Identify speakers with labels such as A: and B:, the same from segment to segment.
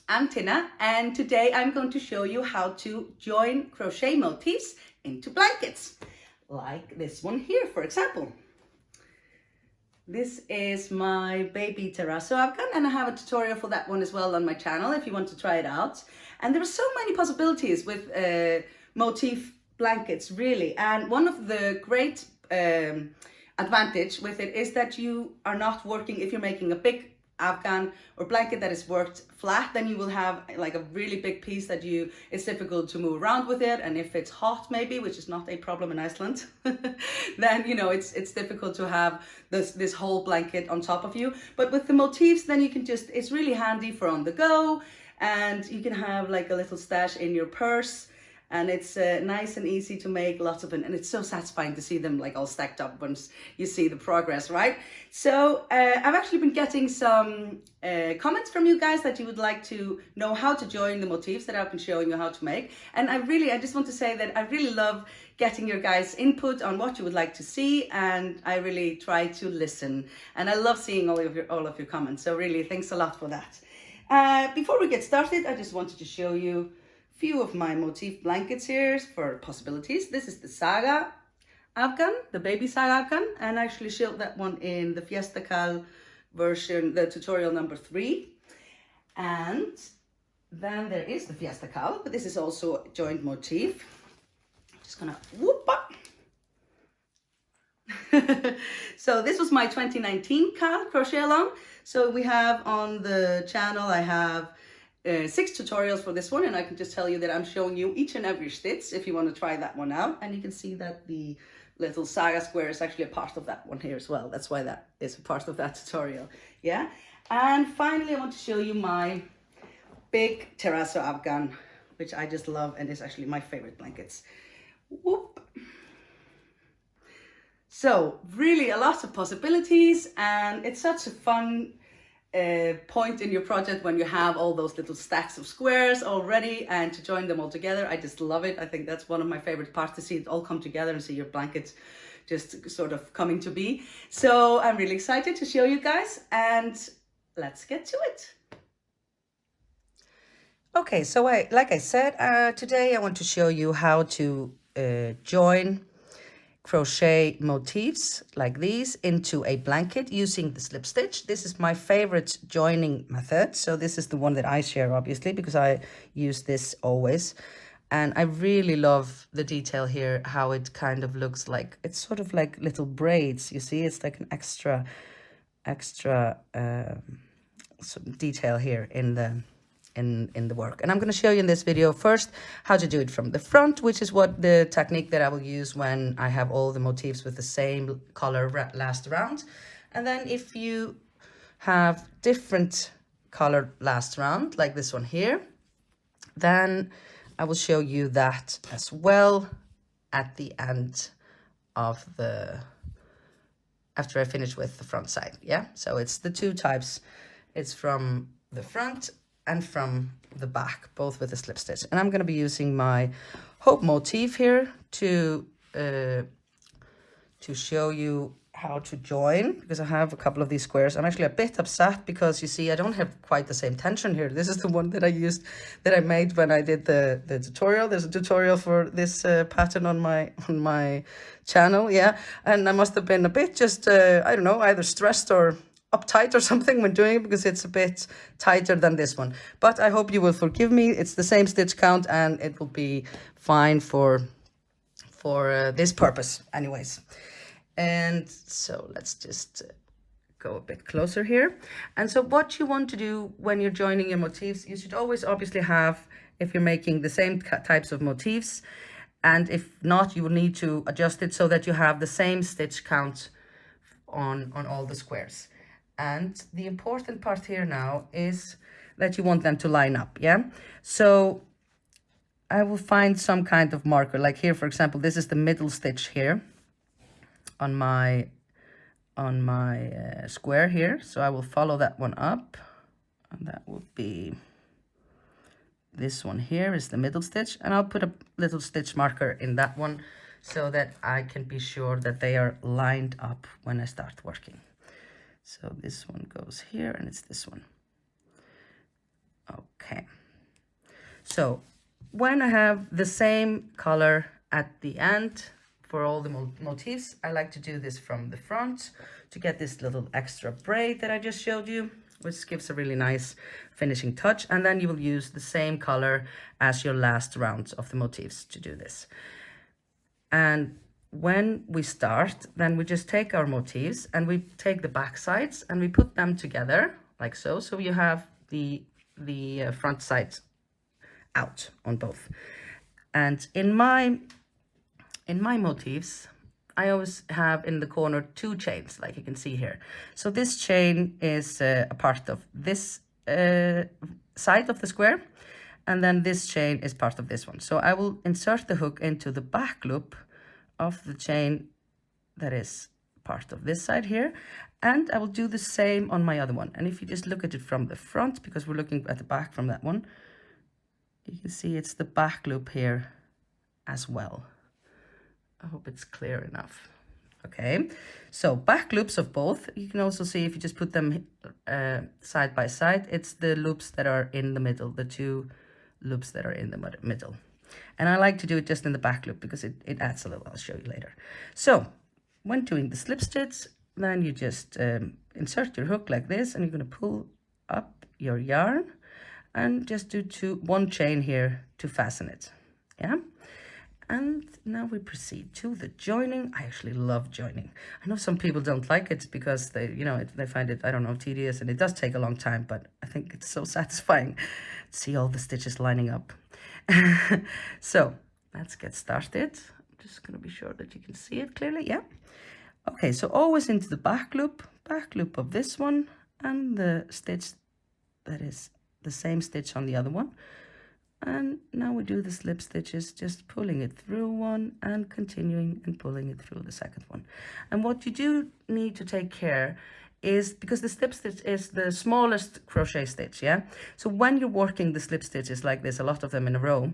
A: I'm Tina, and today I'm going to show you how to join crochet motifs into blankets, like this one here, for example. This is my baby terrazzo afghan, and I have a tutorial for that one as well on my channel if you want to try it out. And there are so many possibilities with motif blankets, really, and one of the great advantage with it is that you are not working, if you're making a big afghan or blanket that is worked flat, then you will have like a really big piece that it's difficult to move around with it, and if it's hot maybe, which is not a problem in Iceland, then it's difficult to have this whole blanket on top of you. But with the motifs, then you can it's really handy for on the go, and you can have like a little stash in your purse. And it's nice and easy to make lots of it, and it's so satisfying to see them like all stacked up once you see the progress, right? So I've actually been getting some comments from you guys that you would like to know how to join the motifs that I've been showing you how to make. And I just want to say that I really love getting your guys' input on what you would like to see, and I really try to listen. And I love seeing all of your comments. So really, thanks a lot for that. Before we get started, I just wanted to show you few of my motif blankets here for possibilities. This is the Saga Afghan, the baby Saga Afghan, and I actually showed that one in the Fiesta Cal version, the tutorial number 3. And then there is the Fiesta Cal, but this is also a joint motif. I'm just gonna whoop up. So this was my 2019 Cal crochet along. So we have on the channel, I have 6 tutorials for this one, and I can just tell you that I'm showing you each and every stitch if you want to try that one out. And you can see that the little Saga square is actually a part of that one here as well. That's why that is a part of that tutorial. Yeah. And finally, I want to show you my big terrazzo afghan, which I just love, and is actually my favorite blankets. Whoop. So really a lot of possibilities, and it's such a fun point in your project when you have all those little stacks of squares already, and to join them all together. I just love it. I think that's one of my favorite parts, to see it all come together and see your blankets just sort of coming to be. So I'm really excited to show you guys, and let's get to it. Okay, so like I said, today I want to show you how to join crochet motifs like these into a blanket using the slip stitch. This is my favorite joining method. So this is the one that I share, obviously, because I use this always. And I really love the detail here, how it kind of looks like, it's sort of like little braids. You see, it's like an extra detail here in the work. And I'm going to show you in this video first how to do it from the front, which is what the technique that I will use when I have all the motifs with the same color last round. And then if you have different color last round, like this one here, then I will show you that as well at the end of after I finish with the front side. Yeah, so it's the 2 types. It's from the front and from the back, both with a slip stitch. And I'm going to be using my Hope motif here to show you how to join, because I have a couple of these squares. I'm actually a bit upset because you see I don't have quite the same tension here. This is the one that I made when I did the tutorial. There's a tutorial for this pattern on my channel, yeah. And I must have been a bit just I don't know, either stressed or uptight or something when doing it, because it's a bit tighter than this one. But I hope you will forgive me. It's the same stitch count, and it will be fine for this purpose anyways. And so let's just go a bit closer here. And so what you want to do when you're joining your motifs, you should always obviously have, if you're making the same types of motifs, and if not, you will need to adjust it so that you have the same stitch count on all the squares. And the important part here now is that you want them to line up, yeah? So I will find some kind of marker, like here, for example, this is the middle stitch here on my square here. So I will follow that one up, and that will be this one here is the middle stitch, and I'll put a little stitch marker in that one so that I can be sure that they are lined up when I start working. So this one goes here, and it's this one. Okay. So when I have the same color at the end for all the motifs, I like to do this from the front to get this little extra braid that I just showed you, which gives a really nice finishing touch. And then you will use the same color as your last round of the motifs to do this. And when we start, then we just take our motifs and we take the back sides and we put them together like so. So you have the front sides out on both. And in my motifs, I always have in the corner 2 chains, like you can see here. So this chain is a part of this side of the square, and then this chain is part of this one. So I will insert the hook into the back loop of the chain that is part of this side here, and I will do the same on my other one. And if you just look at it from the front, because we're looking at the back from that one, you can see it's the back loop here as well. I hope it's clear enough. Okay, so back loops of both. You can also see if you just put them side by side, it's the loops that are in the middle, the 2 loops that are in the middle. And I like to do it just in the back loop because it adds a little. I'll show you later. So when doing the slip stitch, then you just insert your hook like this, and you're going to pull up your yarn and just do 1 chain here to fasten it. Yeah. And now we proceed to the joining. I actually love joining. I know some people don't like it because they, they find it, I don't know, tedious, and it does take a long time, but I think it's so satisfying to see all the stitches lining up. So let's get started. I'm just going to be sure that you can see it clearly. Yeah. Okay, so always into the back loop of this one, and the stitch that is the same stitch on the other one. And now we do the slip stitches, just pulling it through one and continuing and pulling it through the second one. And what you do need to take care is, because the slip stitch is the smallest crochet stitch, yeah? So when you're working the slip stitches like this, a lot of them in a row,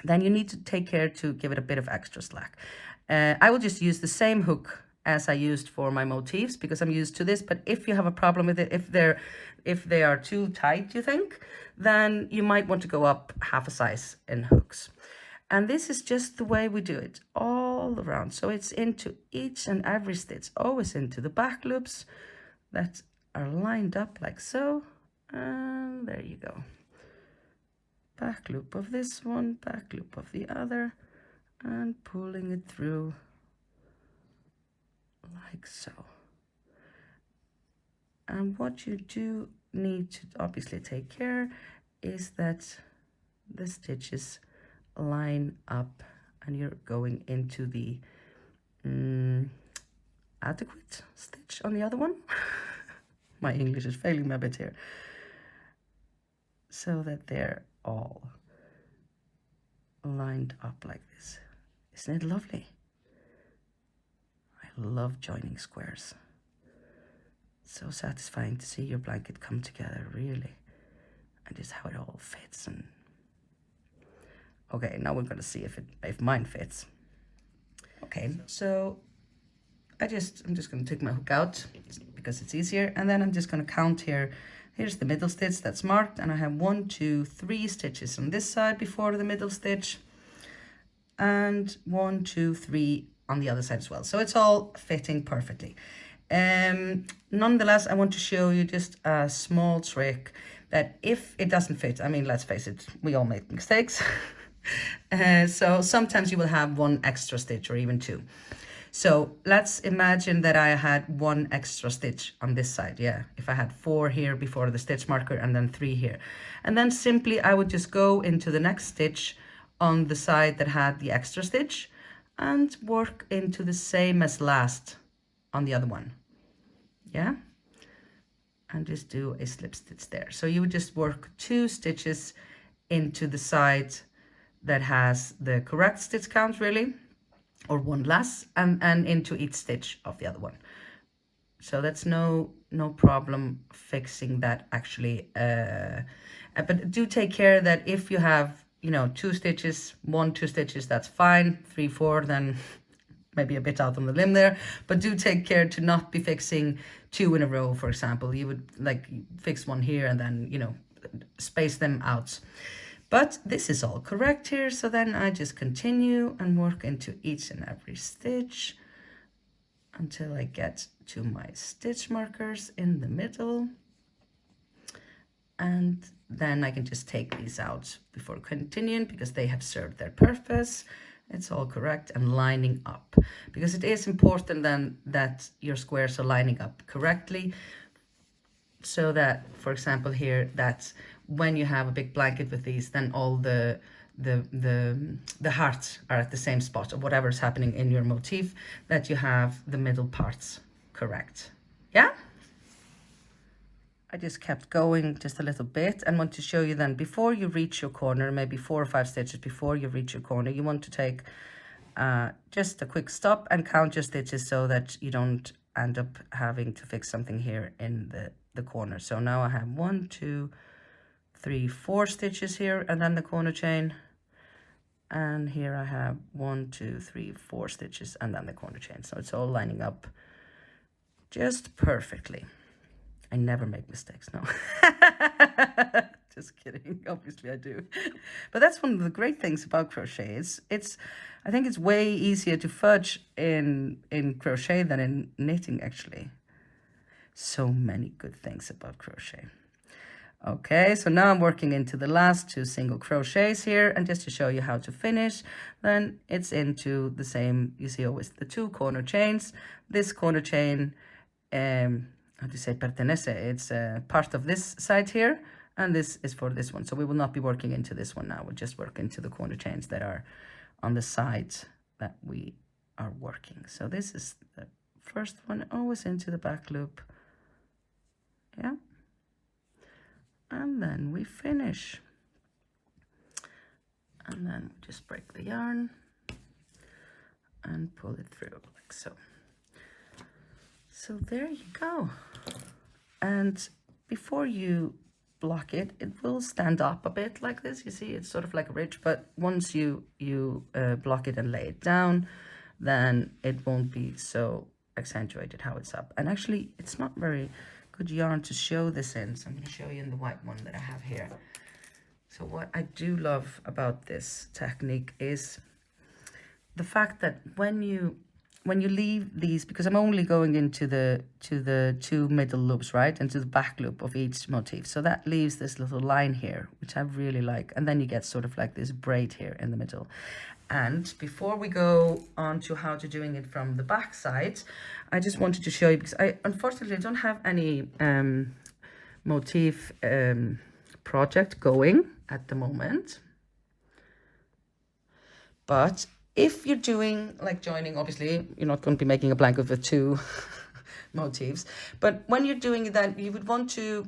A: then you need to take care to give it a bit of extra slack. I will just use the same hook as I used for my motifs because I'm used to this, but if you have a problem with it, if they are too tight, you think, then you might want to go up half a size in hooks. And this is just the way we do it all around. So it's into each and every stitch, always into the back loops that are lined up like so. And there you go. Back loop of this one, back loop of the other, and pulling it through like so. And what you do need to obviously take care is that the stitches line up and you're going into the adequate stitch on the other one. My English is failing me a bit here. So that they're all lined up like this. Isn't it lovely? I love joining squares. So satisfying to see your blanket come together, really. And just how it all fits. And okay, now we're going to see if mine fits. Okay, so I'm just going to take my hook out because it's easier, and then I'm just going to count here. Here's the middle stitch that's marked, and I have 1, 2, 3 stitches on this side before the middle stitch, and 1, 2, 3 on the other side as well. So it's all fitting perfectly. Nonetheless, I want to show you just a small trick that if it doesn't fit, I mean, let's face it, we all make mistakes. So sometimes you will have 1 extra stitch or even 2. So let's imagine that I had 1 extra stitch on this side. Yeah, if I had 4 here before the stitch marker and then 3 here. And then simply I would just go into the next stitch on the side that had the extra stitch and work into the same as last on the other one. Yeah, and just do a slip stitch there. So you would just work 2 stitches into the side that has the correct stitch count, really, or 1 less, and into each stitch of the other one. So that's no problem fixing that actually. But do take care that if you have, 2 stitches, 1, 2 stitches, that's fine. 3, 4, then maybe a bit out on the limb there. But do take care to not be fixing 2 in a row, for example. You would like fix 1 here and then, space them out. But this is all correct here, so then I just continue and work into each and every stitch until I get to my stitch markers in the middle. And then I can just take these out before continuing because they have served their purpose. It's all correct and lining up, because it is important then that your squares are lining up correctly, so that, for example here, that when you have a big blanket with these, then all the hearts are at the same spot, or whatever is happening in your motif, that you have the middle parts correct. Yeah, I just kept going just a little bit and want to show you then, before you reach your corner, maybe 4 or 5 stitches before you reach your corner, you want to take just a quick stop and count your stitches so that you don't end up having to fix something here in the corner. So now I have 1, 2, 3, 4 stitches here, and then the corner chain, and here I have 1, 2, 3, 4 stitches, and then the corner chain. So it's all lining up just perfectly. I never make mistakes, no. Just kidding, obviously I do. But that's one of the great things about crochet. I think it's way easier to fudge in crochet than in knitting, actually. So many good things about crochet. Okay, so now I'm working into the last 2 single crochets here, and just to show you how to finish, then it's into the same, you see always the 2 corner chains. This corner chain, how do you say, pertenece, it's part of this side here, and this is for this one. So we will not be working into this one now, we'll just work into the corner chains that are on the side that we are working. So this is the first one, always into the back loop. Yeah. And then we finish. And then we just break the yarn and pull it through like so. So there you go. And before you block it, it will stand up a bit like this. You see, it's sort of like a ridge, but once you block it and lay it down, then it won't be so accentuated how it's up. And actually, it's not very good yarn to show this in, so I'm going to show you in the white one that I have here. So what I do love about this technique is the fact that when you leave these, because I'm only going into the 2 middle loops, right, into the back loop of each motif, so that leaves this little line here, which I really like, and then you get sort of like this braid here in the middle. And before we go on to how to doing it from the back side, I just wanted to show you, because I unfortunately don't have any motif project going at the moment. But if you're doing like joining, obviously you're not going to be making a blanket with 2 motifs, but when you're doing that, you would want to,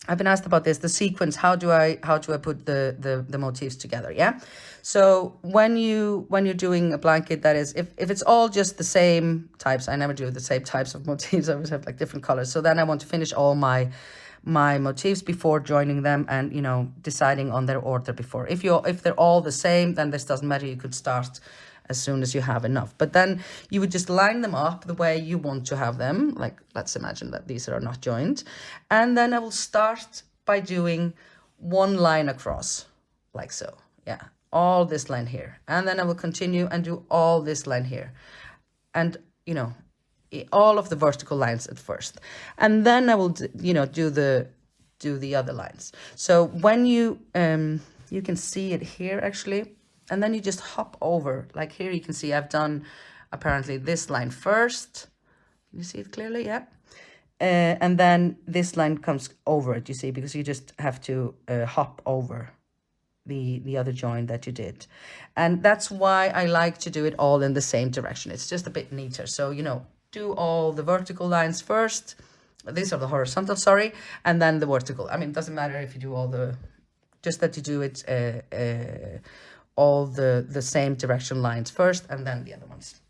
A: I've been asked about this, the sequence, how do I put the motifs together? Yeah. So when you're doing a blanket, that is, if it's all just the same types, I never do the same types of motifs, I always have like different colors. So then I want to finish all my motifs before joining them and, you know, deciding on their order before. If they're all the same, then this doesn't matter, you could start as soon as you have enough. But then you would just line them up the way you want to have them. Like, let's imagine that these are not joined. And then I will start by doing 1 line across, like so. Yeah, all this line here. And then I will continue and do all this line here. And, you know, all of the vertical lines at first. And then I will, you know, do the other lines. So when you can see it here actually, and then you just hop over, like here you can see I've done apparently this line first. Can you see it clearly? Yeah. And then this line comes over it, you see, because you just have to hop over the other join that you did. And that's why I like to do it all in the same direction. It's just a bit neater. So, you know, do all the vertical lines first. These are the horizontal, sorry, and then the vertical. I mean, it doesn't matter if you do all the, just that you do it all the same direction lines first and then the other ones.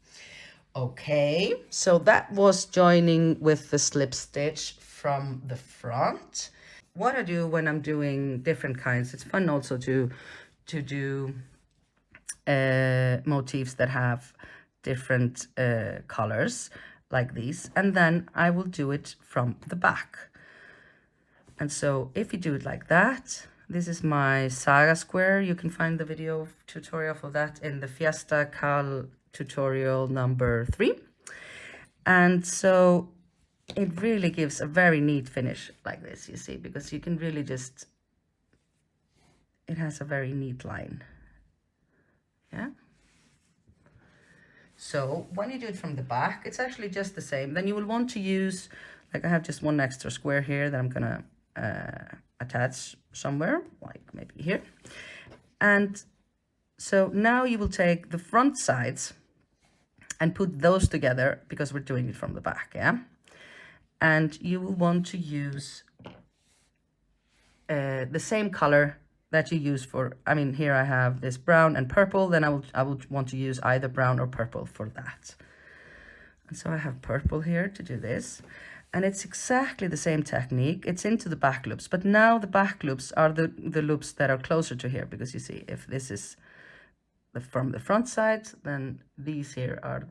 A: Okay, so that was joining with the slip stitch from the front. What I do when I'm doing different kinds, it's fun also to do motifs that have different colors like these, and then I will do it from the back. And so if you do it like that, this is my saga square. You can find the video tutorial for that in the Fiesta Cal tutorial number 3. And so it really gives a very neat finish like this, you see, because you can really just, it has a very neat line. Yeah. So when you do it from the back, it's actually just the same. Then you will want to use, like I have just one extra square here that I'm gonna attach somewhere, like maybe here. And so now you will take the front sides and put those together because we're doing it from the back, yeah? And you will want to use the same color that you use for, I mean, here I have this brown and purple, then I would want to use either brown or purple for that. And so I have purple here to do this. And it's exactly the same technique. It's into the back loops, but now the back loops are the loops that are closer to here, because you see, if this is from the front side, then these here are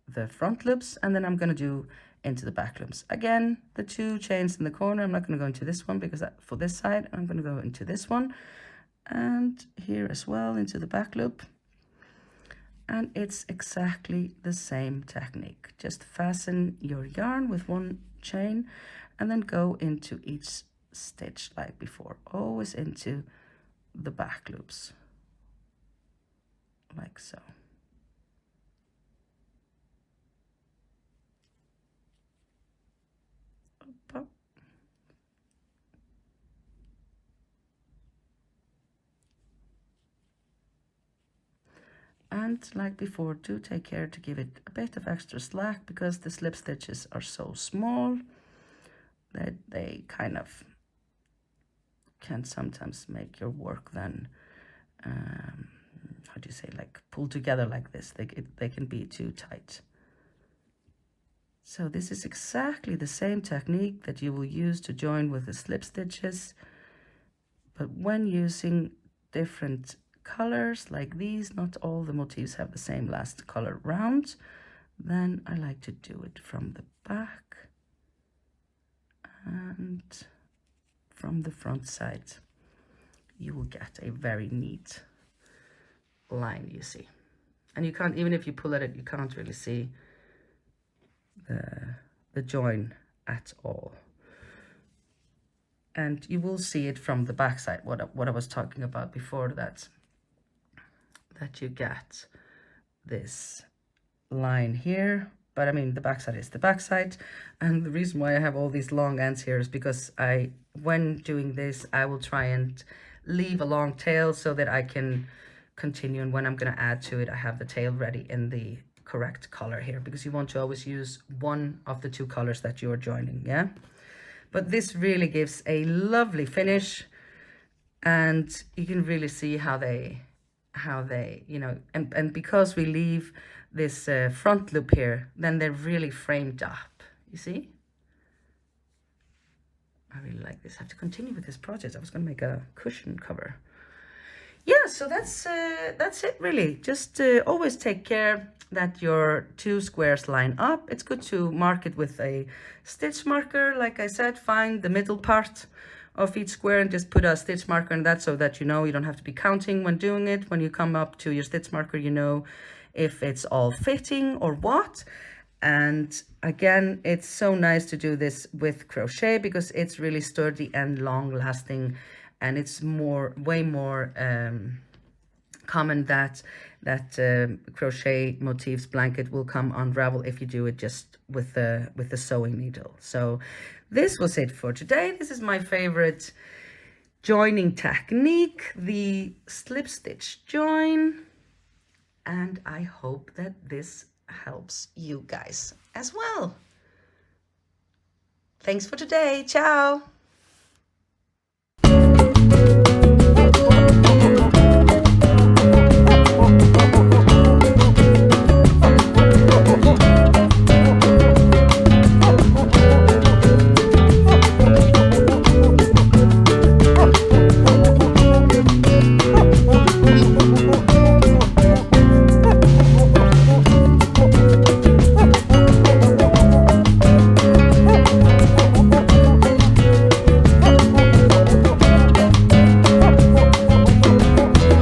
A: the front loops, and then I'm going to do into the back loops. Again, the 2 chains in the corner, I'm not going to go into this one because for this side, I'm going to go into this one, and here as well into the back loop. And it's exactly the same technique. Just fasten your yarn with 1 chain and then go into each stitch like before, always into the back loops, like so. Up. And like before, do take care to give it a bit of extra slack, because the slip stitches are so small that they kind of can sometimes make your work then, how do you say, like pull together like this. They can be too tight. So this is exactly the same technique that you will use to join with the slip stitches, but when using different colors like these, not all the motifs have the same last color round, then I like to do it from the back and from the front side. You will get a very neat line, you see. And you can't, even if you pull at it, you can't really see the join at all. And you will see it from the back side, what I was talking about before, that you get this line here. But I mean, the backside is the backside, and the reason why I have all these long ends here is because when doing this, I will try and leave a long tail so that I can continue, and when I'm going to add to it, I have the tail ready in the correct color here, because you want to always use one of the 2 colors that you're joining, yeah? But this really gives a lovely finish, and you can really see how they, you know, and because we leave this front loop here, then they're really framed up, you see? I really like this. I have to continue with this project. I was going to make a cushion cover. Yeah, so that's it really. Just always take care that your 2 squares line up. It's good to mark it with a stitch marker. Like I said, find the middle part of each square and just put a stitch marker in that, so that you know you don't have to be counting when doing it. When you come up to your stitch marker, you know if it's all fitting or what. And again, it's so nice to do this with crochet because it's really sturdy and long lasting, and it's way more common that Crochet Motifs blanket will come on Ravel if you do it just with the sewing needle. So this was it for today. This is my favorite joining technique, the slip stitch join, and I hope that this helps you guys as well. Thanks for today. Ciao.